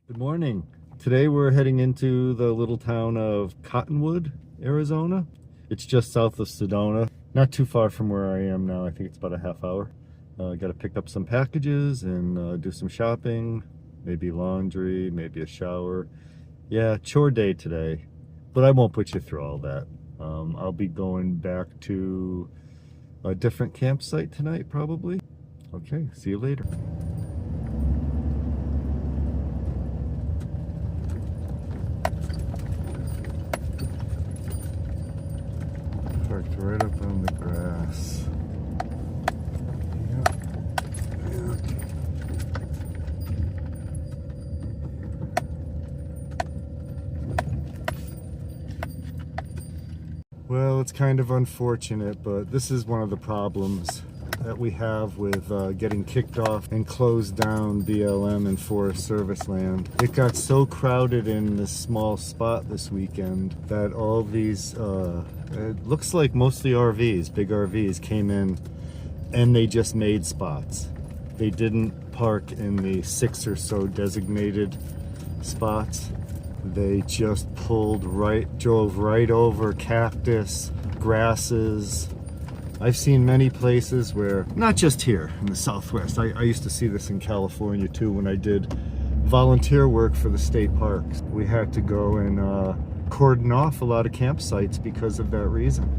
Good morning. Today we're heading into the little town of Cottonwood, Arizona. It's just south of Sedona, not too far from where I am now. I think it's about a half hour. Got to pick up some packages and do some shopping, maybe laundry, maybe a shower. Yeah, chore day today, but I won't put you through all that. I'll be going back to a different campsite tonight, probably. Okay, see you later. Parked right up on the grass. Yep. Well, it's kind of unfortunate, but this is one of the problems that we have with getting kicked off and closed down BLM and Forest Service land. It got so crowded in this small spot this weekend that all these, it looks like mostly RVs, big RVs came in and they just made spots. They didn't park in the 6 or so designated spots. They just drove right over cactus, grasses. I've seen many places where, not just here in the Southwest, I used to see this in California too when I did volunteer work for the state parks. We had to go and cordon off a lot of campsites because of that reason.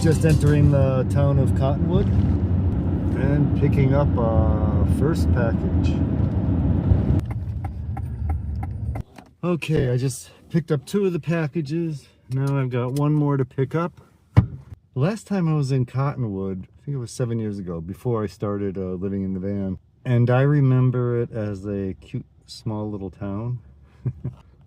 Just entering the town of Cottonwood and picking up our first package. Okay, I just picked up 2 of the packages. Now I've got 1 more to pick up. The last time I was in Cottonwood, I think it was 7 years ago, before I started living in the van. And I remember it as a cute, small little town.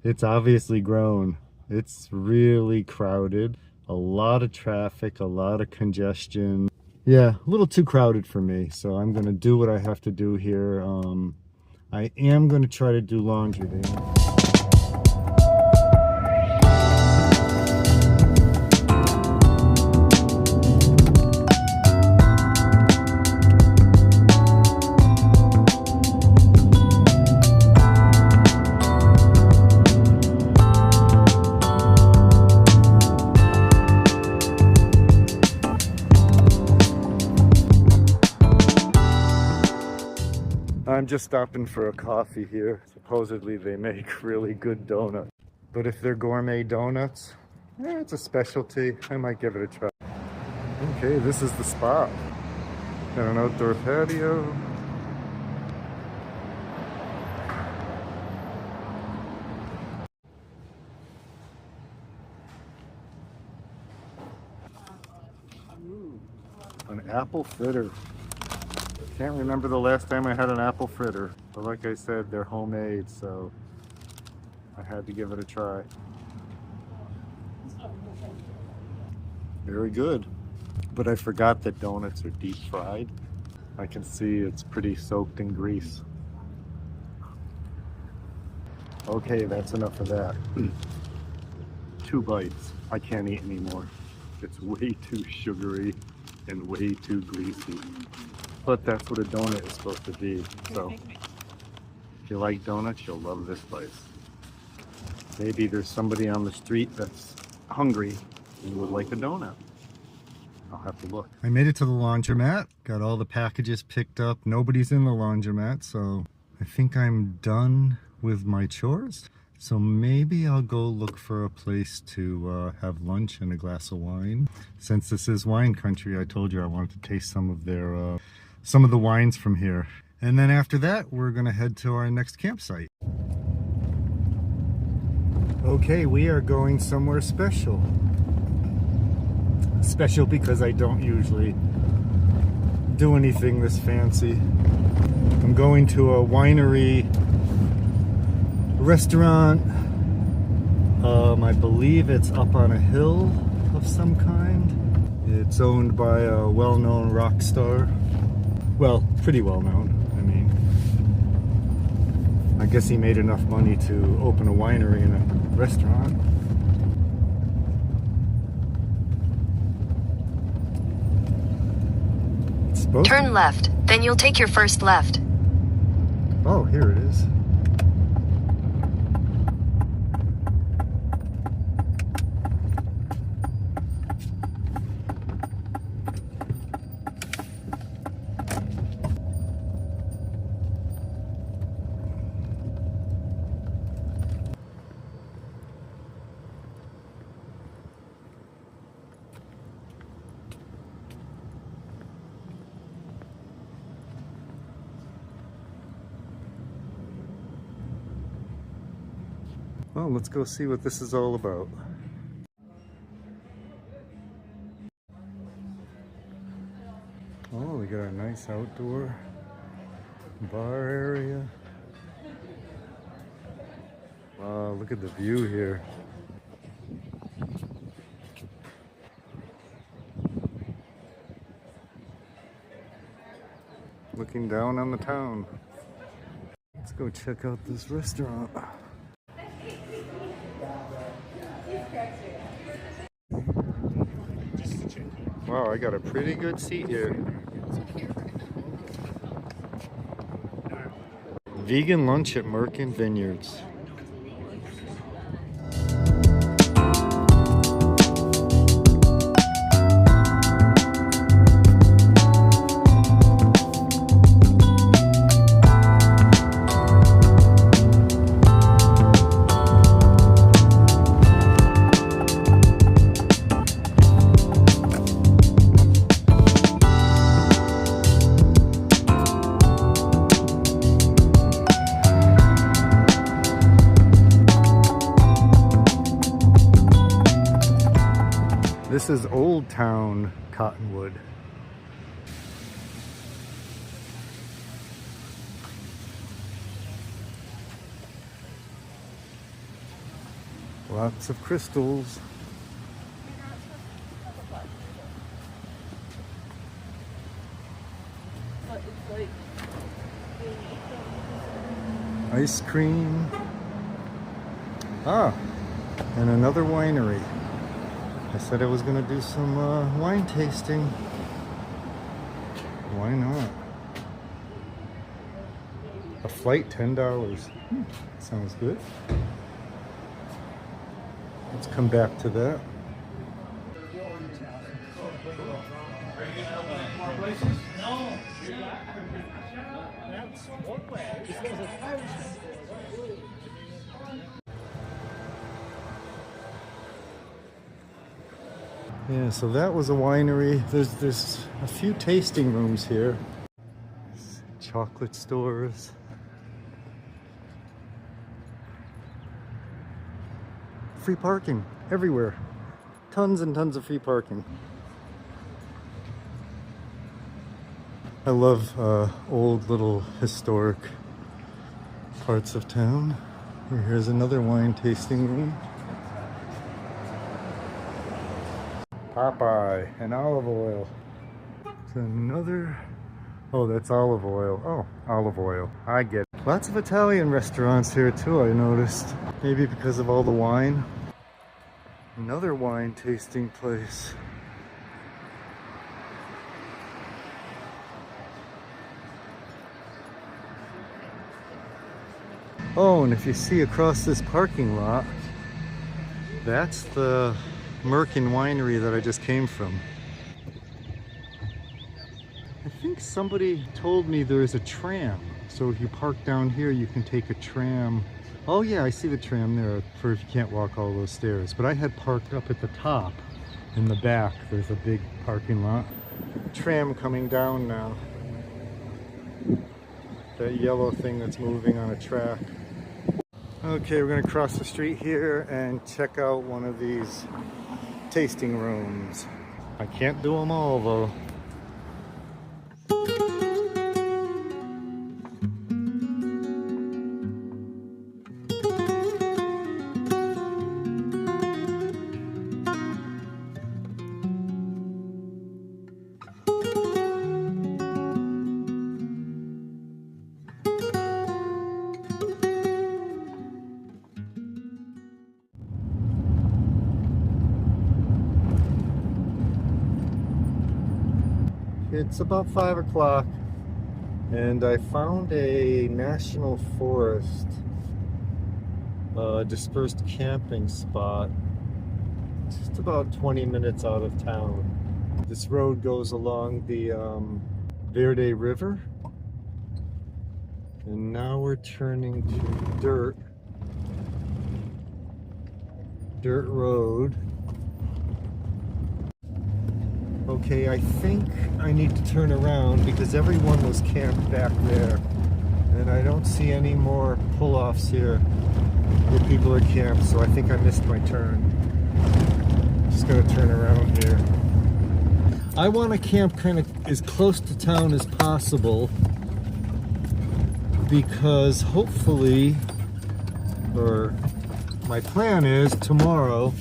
It's obviously grown. It's really crowded. A lot of traffic, a lot of congestion. Yeah, a little too crowded for me, so I'm gonna do what I have to do here. I am gonna try to do laundry today. I'm just stopping for a coffee here. Supposedly they make really good donuts. But if they're gourmet donuts, it's a specialty. I might give it a try. Okay, this is the spot. Got an outdoor patio. Ooh, an apple fritter. Can't remember the last time I had an apple fritter, but like I said, they're homemade, so I had to give it a try. Very good. But I forgot that donuts are deep fried. I can see it's pretty soaked in grease. Okay, that's enough of that. 2 bites. I can't eat anymore. It's way too sugary and way too greasy. But that's what a donut is supposed to be. So if you like donuts, you'll love this place. Maybe there's somebody on the street that's hungry and would like a donut. I'll have to look. I made it to the laundromat. Got all the packages picked up. Nobody's in the laundromat, so I think I'm done with my chores. So maybe I'll go look for a place to have lunch and a glass of wine. Since this is wine country, I told you I wanted to taste some of their some of the wines from here. And then after that, we're gonna head to our next campsite. Okay, we are going somewhere special. Special because I don't usually do anything this fancy. I'm going to a winery restaurant. I believe it's up on a hill of some kind. It's owned by a well-known rock star. Well, pretty well-known. I mean, I guess he made enough money to open a winery and a restaurant. Turn left, then you'll take your first left. Oh, here it is. Well, let's go see what this is all about. Oh, we got a nice outdoor bar area. Wow, look at the view here. Looking down on the town. Let's go check out this restaurant. Wow, I got a pretty good seat here. Vegan lunch at Merkin Vineyards. This is Old Town Cottonwood. Lots of crystals. Ice cream. Ah, and another winery. I said I was going to do some wine tasting. Why not? A flight, $10. Sounds good. Let's come back to that. Yeah, so that was a winery. There's a few tasting rooms here. Chocolate stores. Free parking everywhere. Tons and tons of free parking. I love old little historic parts of town. Here's another wine tasting room. Popeye and olive oil. It's another. Oh, that's olive oil. Oh, olive oil. I get it. Lots of Italian restaurants here too, I noticed. Maybe because of all the wine. Another wine tasting place. Oh, and if you see across this parking lot, that's the Merkin Winery that I just came from. I think somebody told me there's a tram So if you park down here, you can take a tram. Oh yeah, I see the tram there for if you can't walk all those stairs. But I had parked up at the top in the back. There's a big parking lot. Tram coming down now. That yellow thing that's moving on a track. Okay, we're gonna cross the street here and check out one of these tasting rooms. I can't do them all though. It's about 5 o'clock and I found a national forest dispersed camping spot just about 20 minutes out of town. This road goes along the Verde River, and now we're turning to dirt road. Okay, I think I need to turn around because everyone was camped back there. And I don't see any more pull-offs here where people are camped, so I think I missed my turn. Just gonna turn around here. I want to camp kind of as close to town as possible because hopefully, or my plan is tomorrow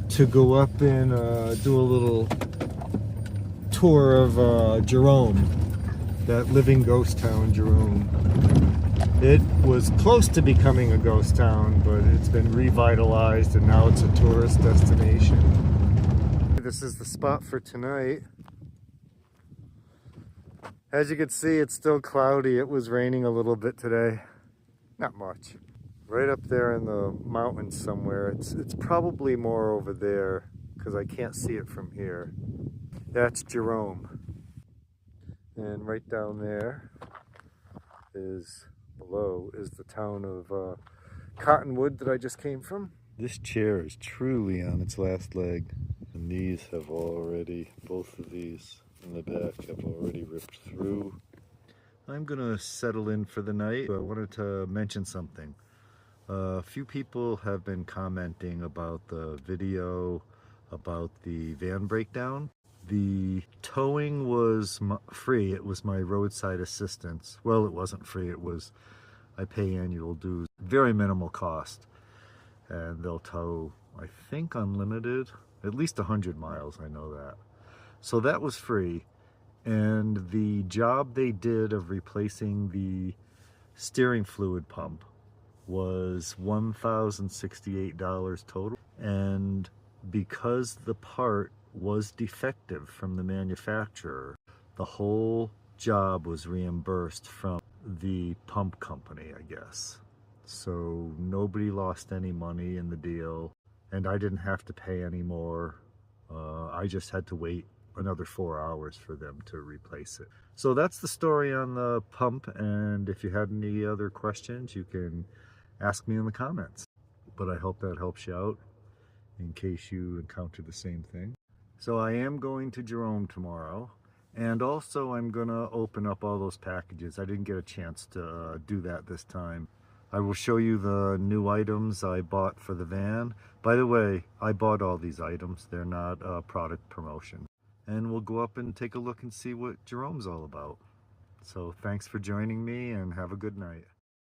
to go up and do a little tour of Jerome, that living ghost town, Jerome. It was close to becoming a ghost town, but it's been revitalized and now it's a tourist destination. This is the spot for tonight. As you can see, it's still cloudy. It was raining a little bit today. Not much. Right up there in the mountains somewhere. It's probably more over there because I can't see it from here. That's Jerome. And right down there is, below, is the town of Cottonwood that I just came from. This chair is truly on its last leg. And these have already, both of these in the back have already ripped through. I'm gonna settle in for the night, but I wanted to mention something. A few people have been commenting about the video about the van breakdown. The towing was free. It was my roadside assistance. Well, it wasn't free. It was, I pay annual dues. Very minimal cost. And they'll tow, I think, unlimited. At least 100 miles, I know that. So that was free. And the job they did of replacing the steering fluid pump was $1,068 total. And because the part was defective from the manufacturer, the whole job was reimbursed from the pump company, I guess. So nobody lost any money in the deal, and I didn't have to pay any more. I just had to wait another 4 hours for them to replace it. So that's the story on the pump, and if you had any other questions, you can ask me in the comments. But I hope that helps you out in case you encounter the same thing. So I am going to Jerome tomorrow, and also I'm gonna open up all those packages. I didn't get a chance to do that this time. I will show you the new items I bought for the van. By the way, I bought all these items. They're not a product promotion. And we'll go up and take a look and see what Jerome's all about. So thanks for joining me and have a good night.